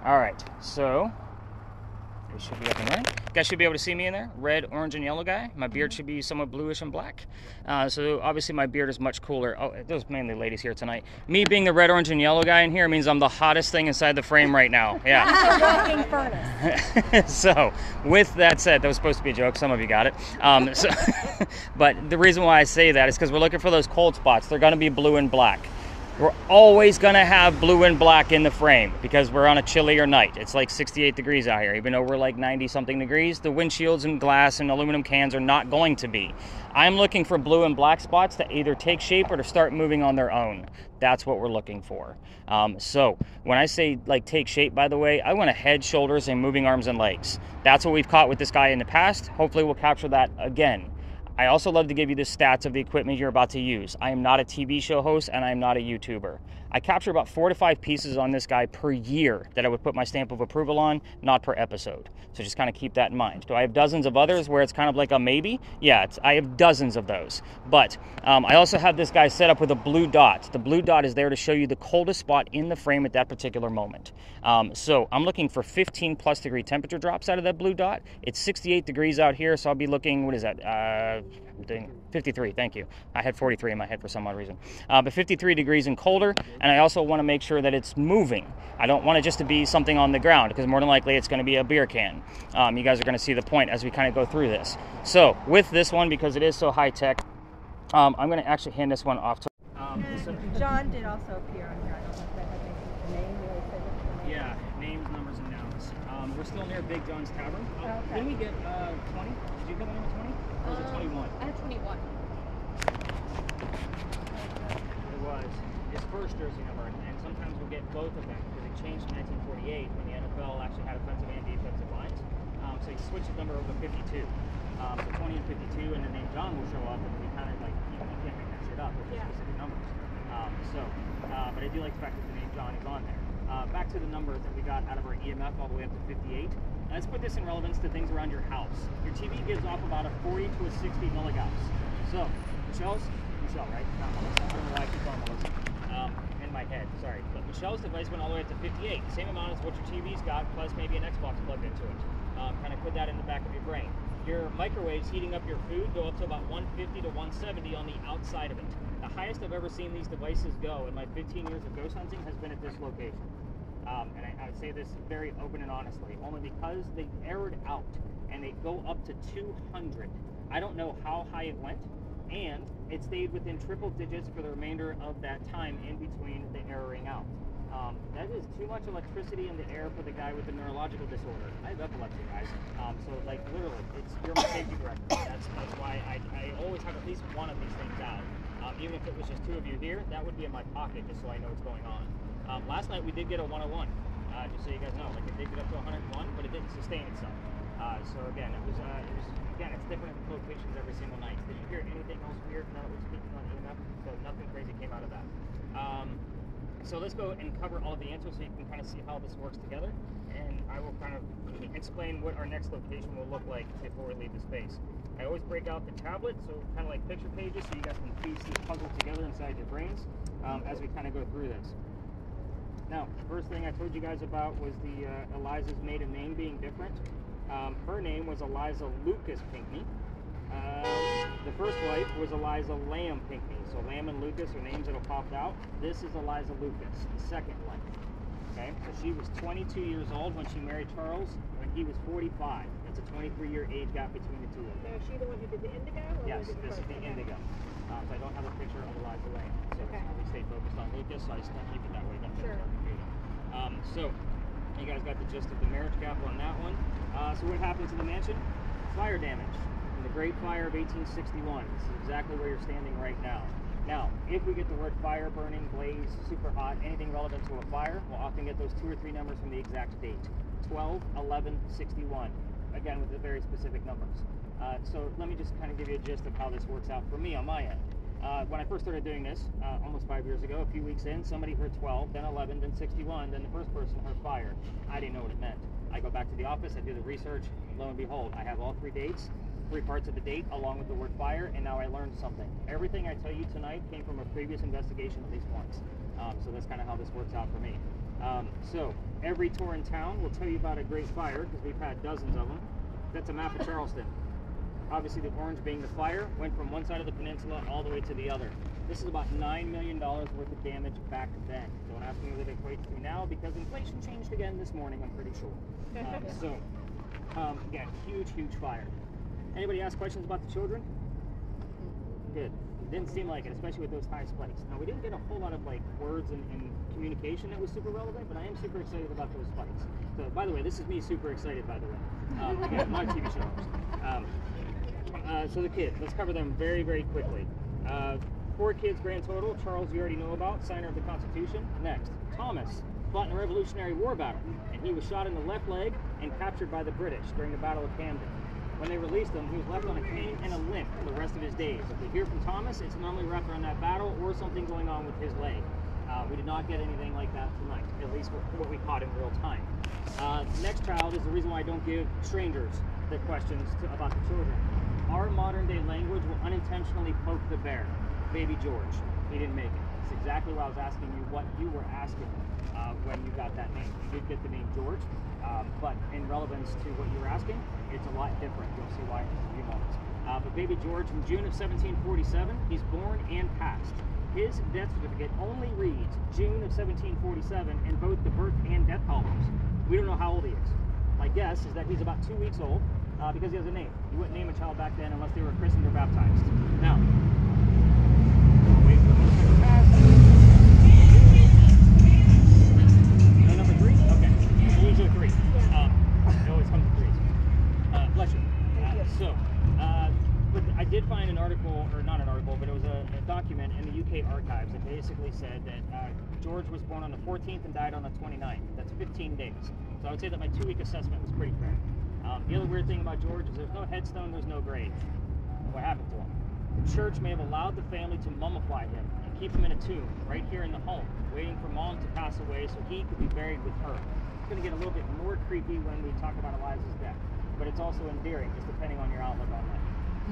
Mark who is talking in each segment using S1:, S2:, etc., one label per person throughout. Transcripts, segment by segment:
S1: All right, so it should be up and running. You guys should be able to see me in there. Red, orange, and yellow guy. My beard should be somewhat bluish and black. So obviously my beard is much cooler. Oh, there's mainly ladies here tonight. Me being the red, orange, and yellow guy in here means I'm the hottest thing inside the frame right now. Yeah.
S2: Walking furnace.
S1: So with that said, that was supposed to be a joke. Some of you got it. But the reason why I say that is because we're looking for those cold spots. They're going to be blue and black. We're always going to have blue and black in the frame because we're on a chillier night. It's like 68 degrees out here. Even though we're like 90-something degrees, the windshields and glass and aluminum cans are not going to be. I'm looking for blue and black spots to either take shape or to start moving on their own. That's what we're looking for. So when I say like take shape, by the way, I want a head, shoulders, and moving arms and legs. That's what we've caught with this guy in the past. Hopefully we'll capture that again. I also love to give you the stats of the equipment you're about to use. I am not a TV show host and I am not a YouTuber. I capture about 4 to 5 pieces on this guy per year that I would put my stamp of approval on, not per episode. So just kind of keep that in mind. Do I have dozens of others where it's kind of like a maybe? Yeah, I have dozens of those. But I also have this guy set up with a blue dot. The blue dot is there to show you the coldest spot in the frame at that particular moment. So I'm looking for 15 plus degree temperature drops out of that blue dot. It's 68 degrees out here, so I'll be looking, what is that? I'm doing 53, thank you. I had 43 in my head for some odd reason. But 53 degrees and colder, and I also want to make sure that it's moving. I don't want it just to be something on the ground, because more than likely it's going to be a beer can. You guys are going to see the point as we kind of go through this. So with this one, because it is so high-tech, I'm going to actually hand this one off to...
S2: John did also appear on here. I don't know if that has anything to name.
S1: Yeah, names, numbers, and nouns. We're still near Big John's Tavern.
S2: Okay.
S1: Didn't we get 20? Did you get the number 20? Or was it 21?
S3: I had 21.
S1: It was his first jersey number, and sometimes we'll get both of them because it changed in 1948 when the NFL actually had offensive and defensive lines. So he switched his number over to 52. So 20 and 52, and the name John will show up, and we kind of like, you can't make that shit up with specific numbers. But I do like the fact that the name John is on there. Back to the numbers that we got out of our EMF all the way up to 58. Let's put this in relevance to things around your house. Your TV gives off about a 40 to a 60 milligauss. So, Michelle, right? Not Melissa. I don't know why I keep calling Melissa. In my head, sorry. But Michelle's device went all the way up to 58. The same amount as what your TV's got, plus maybe an Xbox plugged into it. Kind of put that in the back of your brain. Your microwaves heating up your food go up to about 150 to 170 on the outside of it. The highest I've ever seen these devices go in my 15 years of ghost hunting has been at this location. And I would say this very open and honestly, only because they aired out and they go up to 200. I don't know how high it went, and it stayed within triple digits for the remainder of that time in between the airing out. That is too much electricity in the air for the guy with the neurological disorder. I have epilepsy, guys. So like literally, you're my safety director. That's why I always have at least one of these things out. Even if it was just 2 of you here, that would be in my pocket just so I know what's going on. Last night we did get a 101, just so you guys know. Like it did get up to 101, but it didn't sustain itself. So again, it was again, it's different locations every single night. Did you hear anything else weird now that we're speaking on EMF? So nothing crazy came out of that. So let's go and cover all of the answers so you can kind of see how this works together, and I will kind of explain what our next location will look like before we leave the space. I always break out the tablet, so kind of like picture pages, so you guys can piece this puzzle together inside your brains as we kind of go through this. Now, the first thing I told you guys about was the Eliza's maiden name being different. Her name was Eliza Lucas Pinckney. The first wife was Eliza Lamb Pinckney. So Lamb and Lucas are names that have popped out. This is Eliza Lucas, the second wife. Okay, so she was 22 years old when she married Charles, when he was 45. That's a 23-year age gap between the two of them.
S2: Now, is she the one who did the indigo?
S1: Yes, this is the indigo. So I don't have a picture of Eliza Lamb. So we stay focused on Lucas, so I just can't keep it that way. Sure. So you guys got the gist of the marriage gap on that one. So what happened to the mansion? Fire damage. In the Great Fire of 1861. This is exactly where you're standing right now. Now, if we get the word fire, burning, blaze, super hot, anything relevant to a fire, we'll often get those 2 or 3 numbers from the exact date. 12, 11, 61. Again, with the very specific numbers. So let me just kind of give you a gist of how this works out for me on my end. When I first started doing this, almost 5 years ago, a few weeks in, somebody heard 12, then 11, then 61, then the first person heard fire. I didn't know what it meant. I go back to the office, I do the research, lo and behold, I have all 3 dates, 3 parts of the date, along with the word fire, and now I learned something. Everything I tell you tonight came from a previous investigation at least once. So that's kind of how this works out for me. So every tour in town will tell you about a great fire because we've had dozens of them. That's a map of Charleston. Obviously, the orange being the fire went from one side of the peninsula all the way to the other. This is about $9 million worth of damage back then. Don't ask me what it equates to now because inflation changed again this morning, I'm pretty sure. Again, huge fire. Anybody ask questions about the children? Good. Didn't seem like it, especially with those high spikes. Now, we didn't get a whole lot of like words and communication that was super relevant, but I am super excited about those spikes. So, by the way, this is me super excited, by the way. Again, not a TV show host. So the kids, let's cover them very quickly. 4 kids grand total. Charles, you already know about, signer of the Constitution. Next, Thomas fought in the Revolutionary War battle, and he was shot in the left leg and captured by the British during the Battle of Camden. When they released him, he was left on a cane and a limp for the rest of his days. If we hear from Thomas, it's normally wrapped around that battle or something going on with his leg. We did not get anything like that tonight, at least what we caught in real time. Next child is the reason why I don't give strangers the questions about the children. Our modern day language will unintentionally poke the bear. Baby George, he didn't make it. It's exactly why I was asking you what you were asking when you got that name. You did get the name George, but in relevance to what you were asking, it's a lot different. You'll see why in just a few moments. But baby George, from June of 1747, he's born and passed. His death certificate only reads June of 1747 in both the birth and death columns. We don't know how old he is. My guess is that he's about 2 weeks old because he has a name. You wouldn't name a child back then unless they were christened or baptized. Now, wait for the motion to pass. No, number 3? Okay. Usually 3. It always comes to 3s. Bless you. But I did find an article, or not an article, but it was a document in the UK archives that basically said that George was born on the 14th and died on the 29th. That's 15 days. So I would say that my 2-week assessment was pretty fair. The other weird thing about George is there's no headstone, there's no grave. What happened to him? The church may have allowed the family to mummify him and keep him in a tomb right here in the home, waiting for mom to pass away so he could be buried with her. It's going to get a little bit more creepy when we talk about Eliza's death, but it's also endearing, just depending on your outlook on that.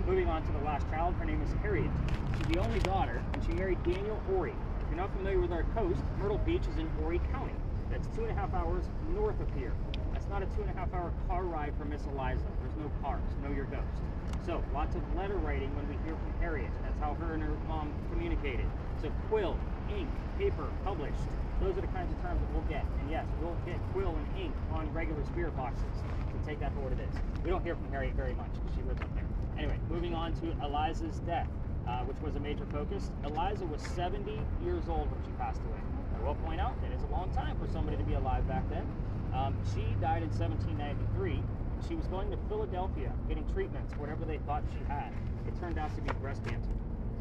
S1: Moving on to the last child, her name is Harriet. She's the only daughter, and she married Daniel Ory. If you're not familiar with our coast, Myrtle Beach is in Ory County. That's 2.5 hours north of here. That's not a 2.5-hour car ride for Miss Eliza. There's no cars, know your ghost. So, lots of letter writing when we hear from Harriet. That's how her and her mom communicated. So, quill, ink, paper, published. Those are the kinds of terms that we'll get. And yes, we'll get quill and ink on regular spirit boxes. So take that for what it is. We don't hear from Harriet very much because she lives up there. Anyway, moving on to Eliza's death, which was a major focus. Eliza was 70 years old when she passed away. I will point out that it's a long time for somebody to be alive back then. She died in 1793. She was going to Philadelphia getting treatments, whatever they thought she had. It turned out to be breast cancer.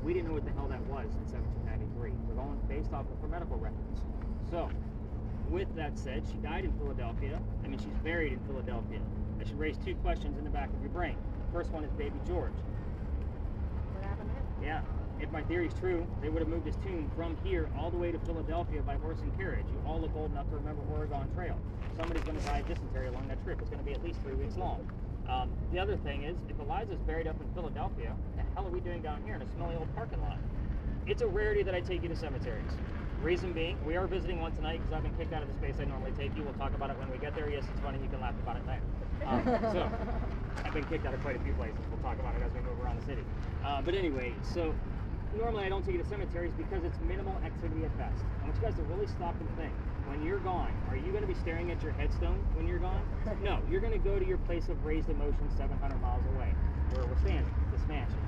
S1: We didn't know what the hell that was in 1793. We're going based off of her medical records. So, with that said, she died in Philadelphia. She's buried in Philadelphia. I should raise 2 questions in the back of your brain. First one is baby George.
S2: What happened there?
S1: Yeah. If my theory is true, they would have moved his tomb from here all the way to Philadelphia by horse and carriage. You all look old enough to remember Oregon Trail. Somebody's going to die of dysentery along that trip. It's going to be at least 3 weeks long. The other thing is, if Eliza's buried up in Philadelphia, what the hell are we doing down here in a smelly old parking lot? It's a rarity that I take you to cemeteries. Reason being, we are visiting one tonight because I've been kicked out of the space I normally take you. We'll talk about it when we get there. Yes, it's funny. You can laugh about it there. So, I've been kicked out of quite a few places. We'll talk about it as we move around the city. But anyway, so normally I don't take you to cemeteries because it's minimal activity at best. I want you guys to really stop and think. When you're gone, are you going to be staring at your headstone when you're gone? No, you're going to go to your place of raised emotion 700 miles away, where we're standing, this mansion.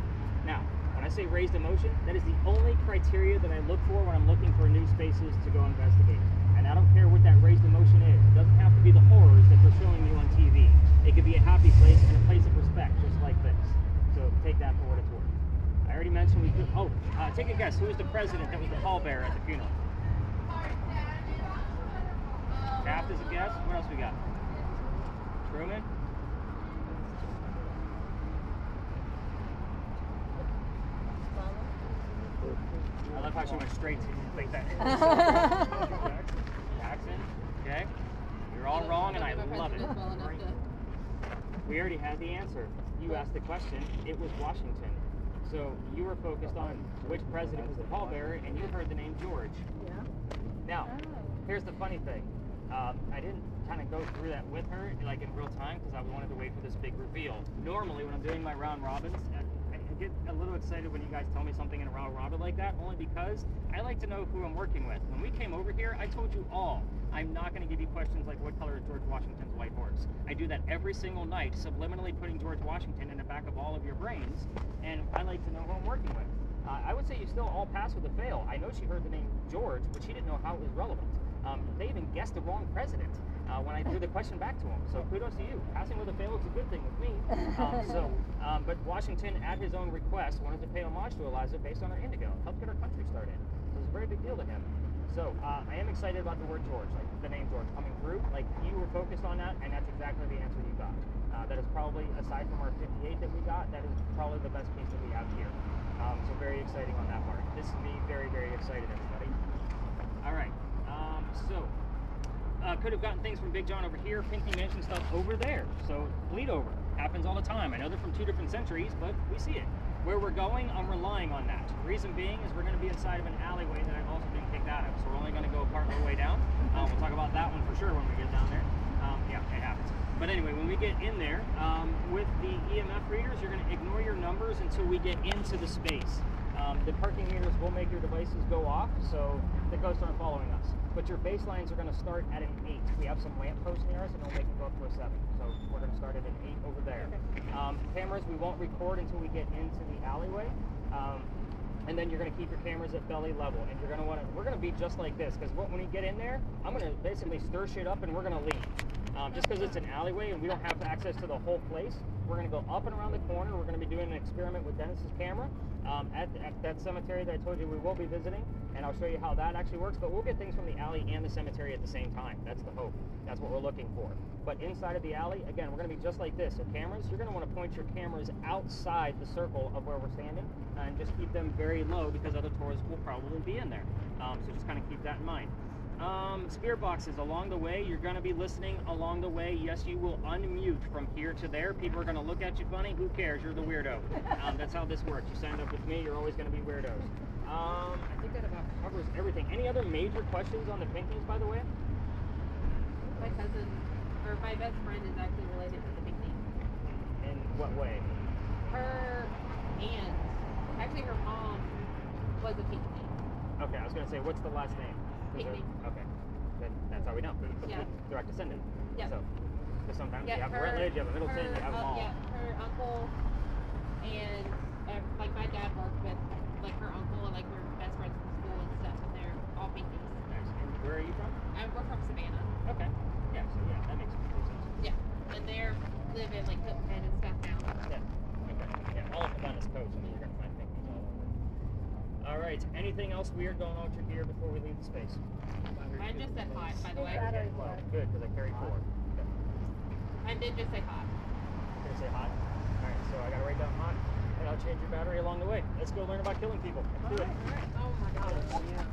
S1: Now, when I say raised emotion, that is the only criteria that I look for when I'm looking for new spaces to go investigate. And I don't care what that raised emotion is. It doesn't have to be the horrors that they're showing you on TV. It could be a happy place and a place of respect, just like this. So take that for what it's worth. I already mentioned we could, take a guess. Who was the president that was the pallbearer at the funeral? Taft is a guess. What else we got? Truman? I love how she went straight to like that. Jackson, okay. You're all wrong and I love it. We already had the answer. You asked the question. It was Washington. So you were focused on which president was the pallbearer and you heard the name George.
S2: Yeah.
S1: Now, here's the funny thing. I didn't kind of go through that with her like in real time because I wanted to wait for this big reveal. Normally, when I'm doing my round robins, I get a little excited when you guys tell me something in a round robin like that, only because I like to know who I'm working with. When we came over here, I told you all, I'm not going to give you questions like what color is George Washington's white horse. I do that every single night, subliminally putting George Washington in the back of all of your brains, and I like to know who I'm working with. I would say you still all pass with a fail. I know she heard the name George, but she didn't know how it was relevant. They even guessed the wrong president when I threw the question back to him. So kudos to you. Passing with a fail is a good thing with me. But Washington, at his own request, wanted to pay homage to Eliza based on her indigo. Helped get our country started. So it's a very big deal to him. So I am excited about the word George, like the name George coming through. Like you were focused on that, and that's exactly the answer you got. That is probably, aside from our 58 that we got, that is probably the best piece that we have here. So very exciting on that part. This is me very, very excited, everybody. All right. Could have gotten things from Big John over here, Pinky Mansion stuff over there. So bleed over. Happens all the time. I know they're from 2 different centuries, but we see it. Where we're going, I'm relying on that. Reason being is we're going to be inside of an alleyway that I've also been kicked out of. So we're only going to go part of the way down. We'll talk about that one for sure when we get down there. Yeah, it happens. But anyway, when we get in there, with the EMF readers, you're going to ignore your numbers until we get into the space. The parking meters will make your devices go off, so the ghosts aren't following us. But your baselines are going to start at an 8. We have some lamp posts near us, and it'll make it go up to a 7. So we're going to start at an 8 over there. Cameras, we won't record until we get into the alleyway. And then you're going to keep your cameras at belly level, and you're going to want to. We're going to be just like this, because when you get in there, I'm going to basically stir shit up, and we're going to leave. Just because it's an alleyway and we don't have access to the whole place, we're going to go up and around the corner. We're going to be doing an experiment with Dennis's camera at that cemetery that I told you we will be visiting, and I'll show you how that actually works. But we'll get things from the alley and the cemetery at the same time. That's the hope. That's what we're looking for. But inside of the alley, again, we're going to be just like this. So cameras, you're going to want to point your cameras outside the circle of where we're standing, and just keep them very low because other tourists will probably be in there. So just kind of keep that in mind. Spirit boxes along the way. You're going to be listening along the way. Yes, you will unmute from here to there. People are going to look at you funny. Who cares? You're the weirdo. That's how this works. You signed up with me. You're always going to be weirdos. I think that about covers everything. Any other major questions on the Pinkies, by the way?
S3: My cousin, or my best friend, is actually related to the Pinky.
S1: In what way?
S3: Her aunt, actually her mom, was a Pinky.
S1: Okay, I was going to say, what's the last name?
S3: Pinky.
S1: Okay, then that's how we know.
S3: Yeah.
S1: Direct descendant.
S3: Yeah.
S1: So, because sometimes
S3: Yeah,
S1: you have Rutledge, you have a Middleton, you have them all.
S3: Yeah, her uncle and like my dad worked with like her uncle and like we were best friends from school and stuff, and they're all Pinkies.
S1: Nice. And where are you from?
S3: We're from Savannah.
S1: Okay. Yeah. So yeah, that makes complete sense.
S3: Yeah, and they're live in like Hilton Head and stuff now.
S1: Yeah. Okay. Yeah. All up and down this coast. I mean, you're gonna find Pinkies all over. All right. Anything else weird going on with your gear before we leave the space?
S3: Mine just said hot, by the way.
S1: Okay, well, good, because I carry 4. Okay.
S3: Mine did just say hot.
S1: You're gonna say hot? All right. So I gotta write down hot, and I'll change your battery along the way. Let's go learn about killing people. Let's do it.
S3: Oh my god. Yeah.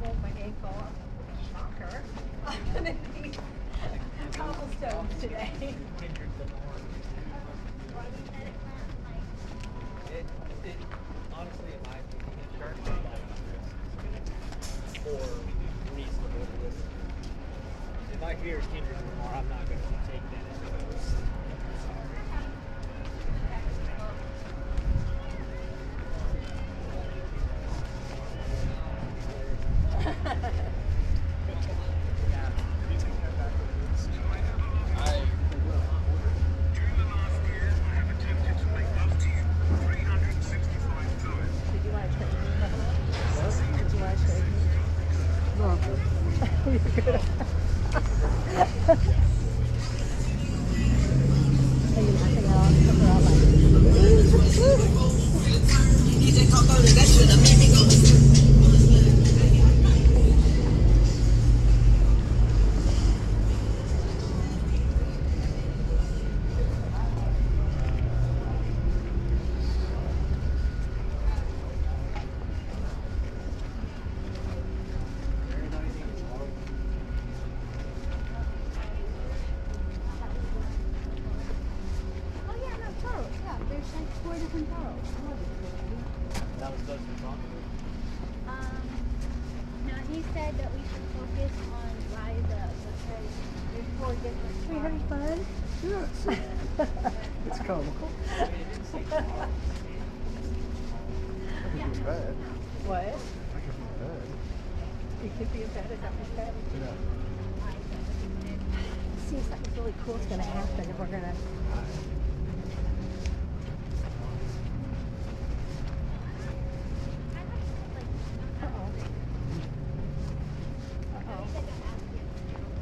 S2: Rolled my ankle up. Shocker. I'm gonna need cobblestones today.
S4: Honestly, in my opinion, it starts with or reasonable to listen. If I hear Kendrick Lamar, I'm not going to take that as
S2: where does it go?
S1: That was supposed to be fun.
S5: No, he said that we should focus on Liza because there's 4 different
S2: We having fun?
S6: Yes. It's comical.
S1: I mean, it didn't say tomorrow.
S6: I could be bad.
S2: What?
S6: I could be bad.
S2: You could be in bed, is that what you said?
S6: Yeah.
S2: See, something really cool is going to happen and we're going to...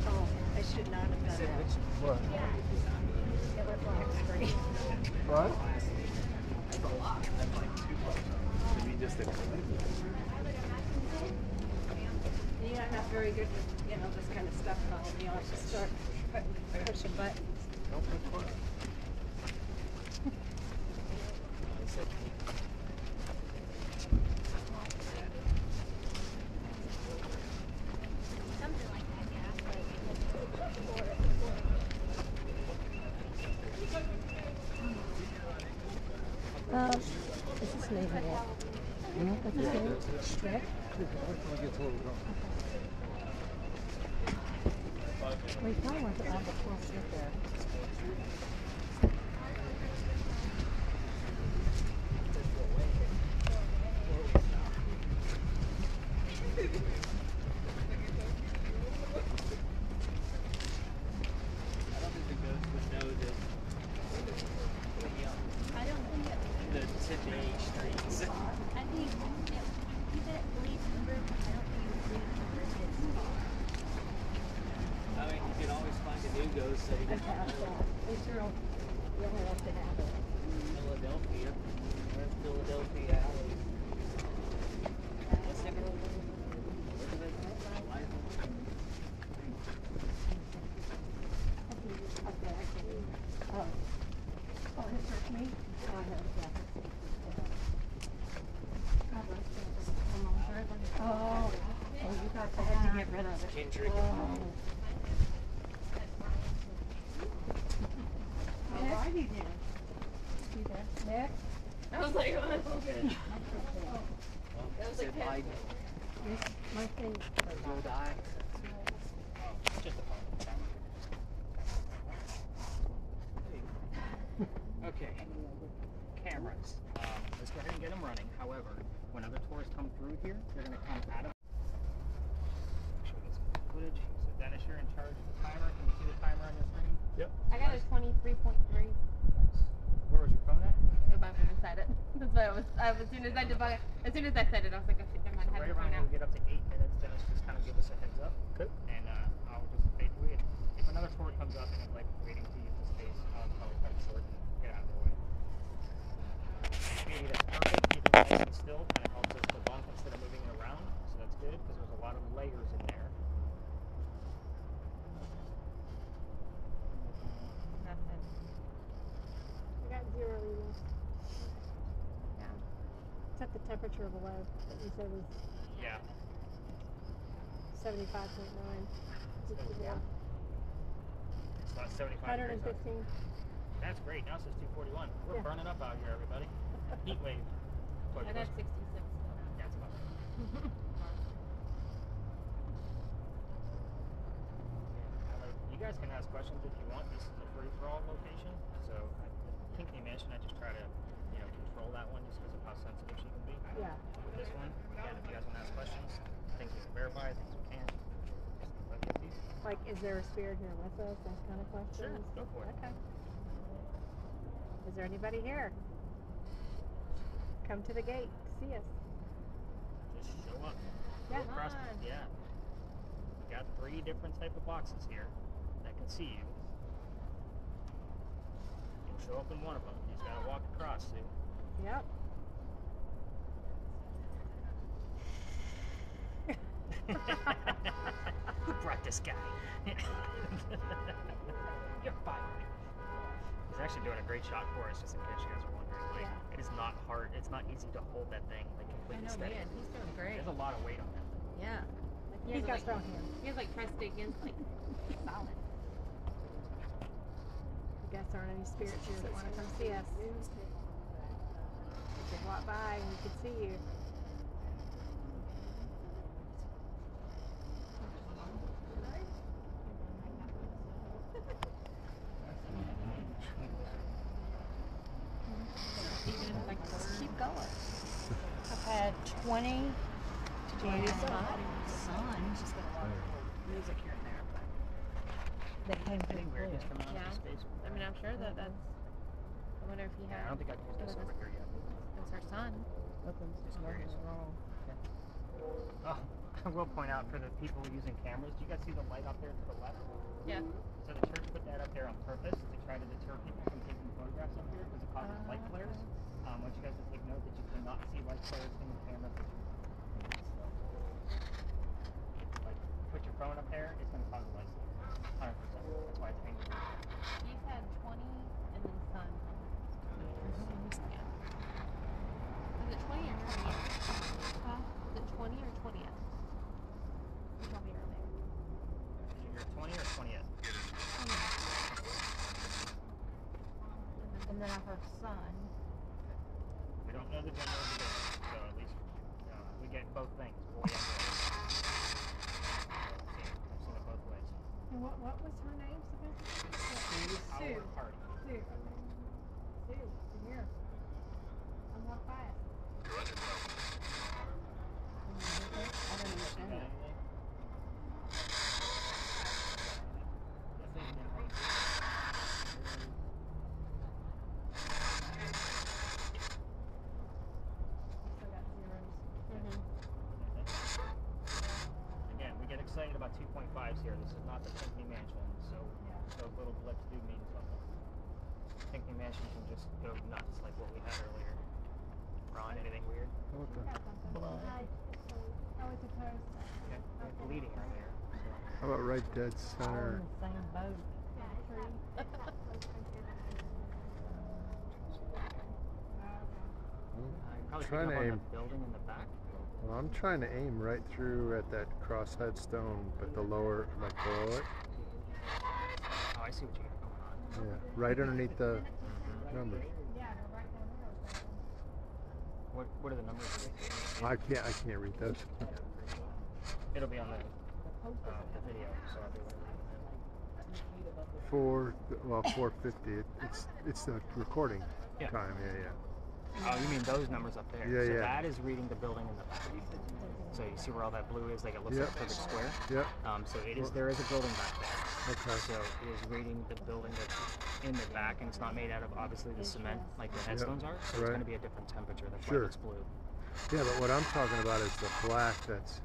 S2: Oh, I should not have done that.
S6: What?
S2: It was black screen.
S6: What?
S4: That's a lot. That's like 2 bucks. To be just a
S2: You're not very good with, you know, this kind of stuff, Colin. You have to start pushing buttons.
S6: Don't put quiet.
S5: something like that,
S2: Is this name yet? What's his name? Rick? We probably want to add the full sit there.
S1: I don't think the ghost would know that
S5: I don't think that
S1: the today streets.
S5: I think if he said it bleeds number, I don't think it bleeds number is.
S1: I mean, you can always find a new ghost so you
S2: I
S1: can
S2: have that. They sure don't, you only have to have it.
S1: Philadelphia. Where's Philadelphia Alley? What's that girl?
S2: Oh. Oh, his search me? Oh, no, yeah. Oh, you got that. I had to get rid of it.
S1: Kendrick.
S2: Oh. Alrighty then. You there? Nick?
S3: I was like, oh, okay.
S1: That was like Biden.
S2: My thing.
S1: Will die. Just a phone. Okay. Cameras. Let's go ahead and get them running. However, when other tourists come through here, they're going to come out of. Show you some footage. So Dennis, you're in charge of the timer. Can you see the timer on your screen?
S6: Yep.
S3: I got a 23.3.
S1: Where was your phone at?
S3: Above and beside it. That's why as soon as I said it, I was like, oh shit, never mind.
S1: So
S3: I
S1: right
S3: had to
S1: around
S3: phone
S1: when
S3: out.
S1: we get up to 8 minutes, Dennis just kind of give us a heads up.
S6: Okay.
S1: And I'll just fade through it. If another tour comes up and is like waiting to use the space, I'll probably cut it short and get out of their way. Maybe that's perfect. Keeping it nice and still kind of helps us to bump instead of moving it around. So that's good because there's a lot of layers in there.
S3: Nothing.
S7: I got 0 readings.
S3: Yeah.
S7: Except the temperature below that you said was
S1: Yeah.
S7: 75.9.
S1: Yeah. It's about 75 degrees out.
S7: 115.
S1: That's great. Now it says 241. We're
S7: Yeah.
S1: burning up out here, everybody. Heat wave.
S3: I got 66.
S1: That's about right. You guys can ask questions if you want. This is a free-for-all location, so I think you mentioned I just try to, control that one just because of how sensitive she can be.
S7: Yeah.
S1: With this one, again, if you guys want to ask questions, things we can verify, things we can't. Let me get these.
S7: Like, is there a spirit here with us? Those kind of questions.
S1: Sure, go for it.
S7: Okay. Is there anybody here? Come to the gate. See us.
S1: Just show up.
S7: Yeah.
S1: Go across-
S3: Come on.
S1: yeah. We got 3 different type of boxes here that can see you. You can show up in one of them. You just gotta walk across, Sue.
S7: Yep.
S1: Who brought this guy? You're fired. He's actually doing a great shot for us, just in case you guys are wondering. Like,
S7: Yeah.
S1: it is not hard. It's not easy to hold that thing like
S3: I
S1: completely
S3: know,
S1: steady.
S3: man. He's doing great.
S1: There's a lot of weight on that thing.
S3: Yeah. Like, he
S7: He's
S3: has,
S7: got
S3: like,
S7: strong hands.
S3: he has like pressed against like solid.
S7: I guess there aren't any spirits here that want to come see us. could walk by and we could see you.
S2: Just keep going. I've had 20.
S7: January
S2: and
S7: sun.
S2: Just got a lot of music here and there, but they came
S1: I
S2: through
S1: think weird
S2: blue.
S1: is coming out
S3: Yeah.
S1: of space.
S3: I mean, I'm sure that that's. I wonder if he
S1: Yeah,
S3: had.
S1: I don't think I've used this over here yet.
S3: It's her son.
S1: Nothing's wrong. Oh, I will point out for the people using cameras, do you guys see the light up there to the left?
S3: Yeah.
S1: So the church put that up there on purpose to try to deter people from taking photographs up here because it causes light flares. I want you guys to take note that you cannot see light flares in the camera picture. Like, put your phone up there, it's going to cause a light flare. 100%. That's why it's angry.
S3: He's had 20 and then son. Yeah. Is it 20 or 20th? Huh? Is it 20 or 20th? You told me earlier.
S1: You're 20 or 20th?
S2: And then I heard son.
S1: We don't know the gender of the baby, so at least we get both things, boy and girl. I've seen it both ways.
S7: And what was her name, Samantha?
S1: Our party.
S7: Sue. Sue, you're here. I'm not fast.
S2: I don't understand that.
S7: Still got zeros.
S1: Again, we get excited about 2.5s here. This is not the Pinckney Mansion, so those little blips do mean something. Pinckney Mansion can just go nuts like what we had earlier. Ron, anything weird?
S6: What the?
S7: Oh, it's a toast.
S1: Okay, we had bleeding earlier.
S6: How about right dead
S2: All
S6: center?
S2: in the same boat.
S1: Probably
S6: Trying
S1: picking
S6: to
S1: up on
S6: aim.
S1: the building in the back.
S6: Well, I'm trying to aim right through at that crosshead stone, but the lower, like below it.
S1: Oh, I see what you got going on.
S6: Yeah, right underneath the numbers.
S7: Yeah, they're right down there.
S1: What are the numbers?
S6: I can't read those.
S1: It'll be on the video, so I'll be able to read it. 450. It's the recording Yeah.
S6: time. Yeah.
S1: Oh, you mean those numbers up there?
S6: Yeah,
S1: so
S6: yeah.
S1: that is reading the building in the back. So you see where all that blue is? Like it looks
S6: Yep.
S1: like a perfect square.
S6: Yep.
S1: So there is a building back there.
S6: Okay.
S1: So it is reading the building that's in the back, and it's not made out of obviously the cement like the headstones are. So it's
S6: Right.
S1: going to be a different temperature. That's
S6: Sure.
S1: why it's blue.
S6: Yeah, but what I'm talking about is the black that's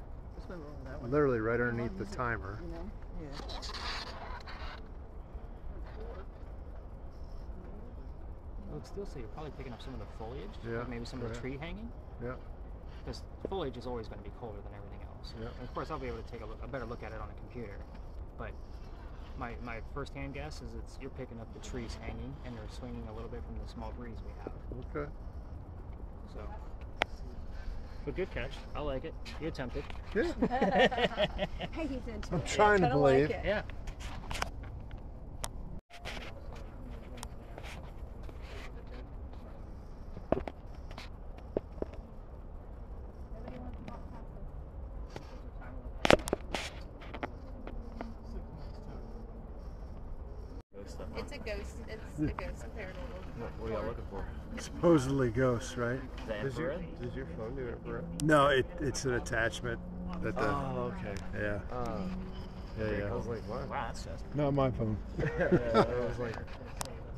S6: literally right underneath the timer.
S1: I would still say you're probably picking up some of the foliage,
S6: Yeah,
S1: like maybe some of the
S6: yeah.
S1: tree hanging,
S6: Yeah.
S1: because foliage is always going to be colder than everything else.
S6: Yeah.
S1: And of course, I'll be able to take a better look at it on a computer, but my first-hand guess is you're picking up the trees hanging and they're swinging a little bit from the small breeze we have.
S6: Okay.
S1: So, but good catch. I like it. You attempted.
S6: Yeah.
S2: Hey, he's into
S6: I'm
S2: it.
S6: trying to
S2: Kinda like
S6: believe.
S2: it.
S1: Yeah.
S7: Nobody wants to walk past us.
S3: It's a ghost. It's a ghost paranormal.
S4: What are y'all looking for?
S6: Supposedly ghosts, right?
S4: The infrared? Does your phone do infrared?
S6: No, it's an attachment that the
S4: Oh, okay.
S6: yeah.
S4: I was like, what?
S1: Wow, that's just.
S6: Not my phone.
S4: I was like,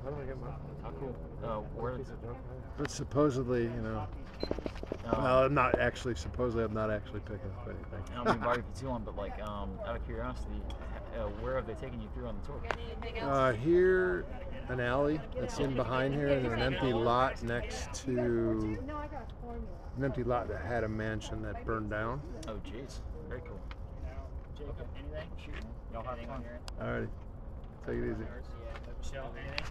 S4: how do I get my phone?
S1: How cool. Where is it?
S6: But supposedly, well, I'm not actually picking up anything.
S8: I don't mean barbecue too long, but like out of curiosity, where have they taken you through on the tour?
S3: Got anything else?
S6: Here, an alley that's in behind here, and an empty lot next to
S7: No, I got a formula.
S6: an empty lot that had a mansion that burned down.
S8: Oh, jeez, very cool.
S1: Jacob, anything? Shoot. Y'all have fun.
S6: Alrighty, take it easy.
S1: Michelle, anything?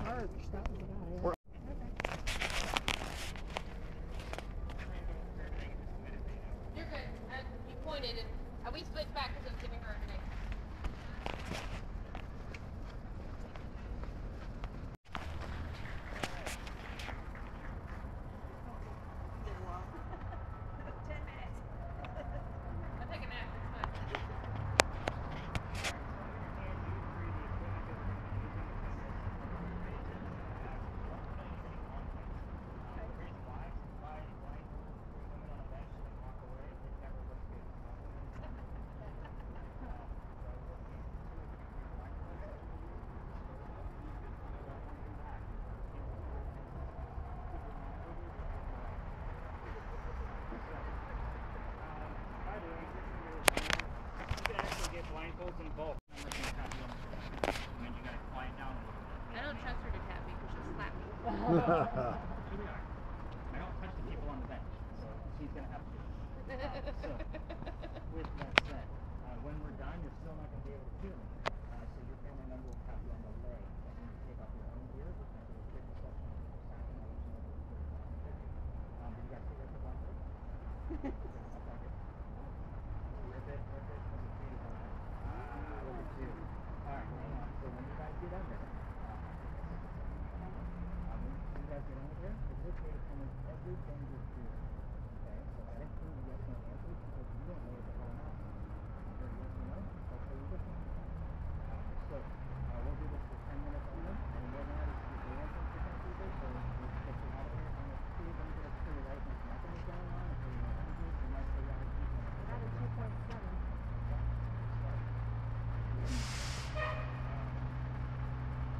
S7: Merch, that was about it.
S3: You're good. You pointed and we switched back because I was giving her a name.
S1: She'll be alright. I don't touch the people on the bench, so she's gonna have to. So, with that said, when we're done, you're still not gonna be able to feel me. So your family member will tap you on the leg. That means you take off your own gear, which might be a quick reception of the sacking. I'll let you know if it's really down the picture. Did you guys see what the blanket? Rip it, look at you. Look at you. Alright, hang on. So when you guys get under, when you guys get under there, it looks like almost everything is here. Okay, so I didn't think you guys know answers because you don't know what the hell I'm asking. You're yes or no, I'll tell you different. So, we'll do this for 10 minutes only, and more than that is just the answers for 10 people, so we'll get you out of here. I'm going to see if I'm going to clear right now. Nothing is going on until you know anything, unless they got a people.
S7: That is 2.7.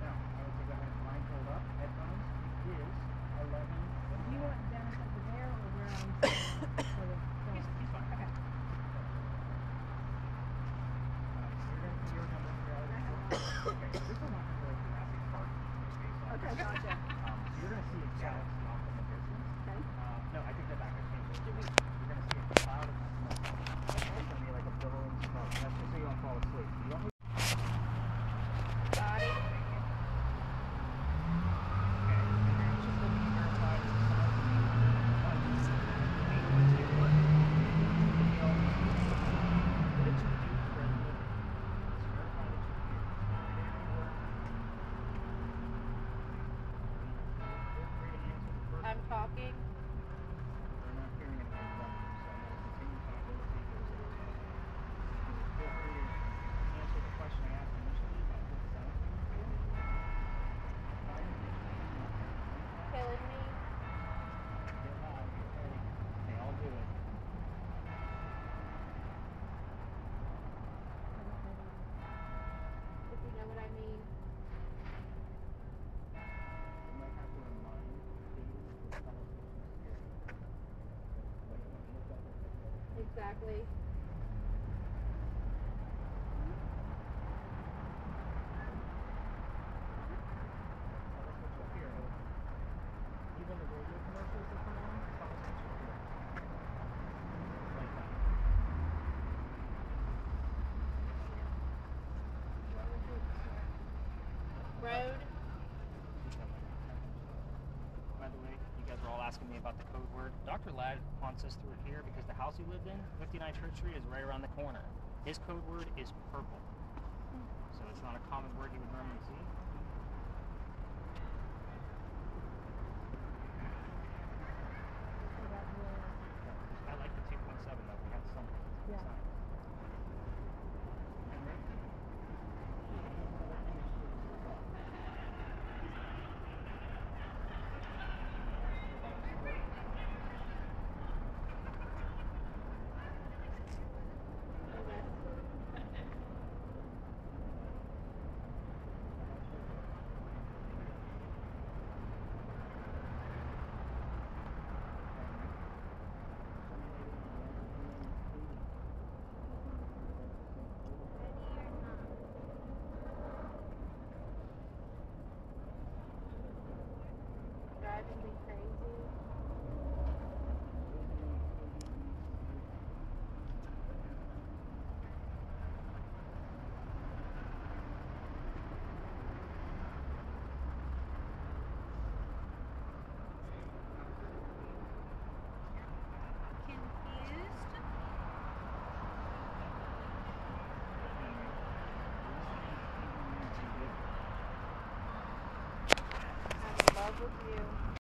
S1: Now, I would say go ahead and blindfold up, headphones. It is 11.
S7: Do you want Dennis over there or where I'm sitting? For the film?
S1: He's fine.
S7: Okay.
S1: So you're going to okay, this is not going to like Jurassic Park space.
S7: Okay, gotcha.
S1: So you're going to see a galaxy off in the distance.
S7: Okay.
S1: No, I think that back. I changed it. You're going to see a cloud of smoke. It's going to be like a billowing smoke. That's just so you don't fall asleep. You don't
S3: Got it. I'm talking.
S1: They're not hearing anything from you, so I'm going to continue talking to you. Feel free to answer the question I asked initially about what the sound is.
S3: Killing me.
S1: Get loud, get ready. Okay, I'll do it.
S3: If you know what I mean.
S1: You might have to remind things that conversation is scary.
S3: Exactly.
S1: Even the radio commercials that come on, conversation is scary. Like that.
S3: Road.
S1: By the way, you guys are all asking me about the code word. Dr. Ladd wants us through it here because the house he lived in, 59 Church Street, is right around the corner. His code word is purple. So it's not a common word you would normally see. I like the 2.7 though. We got something.
S7: Yeah.
S3: Driving me crazy.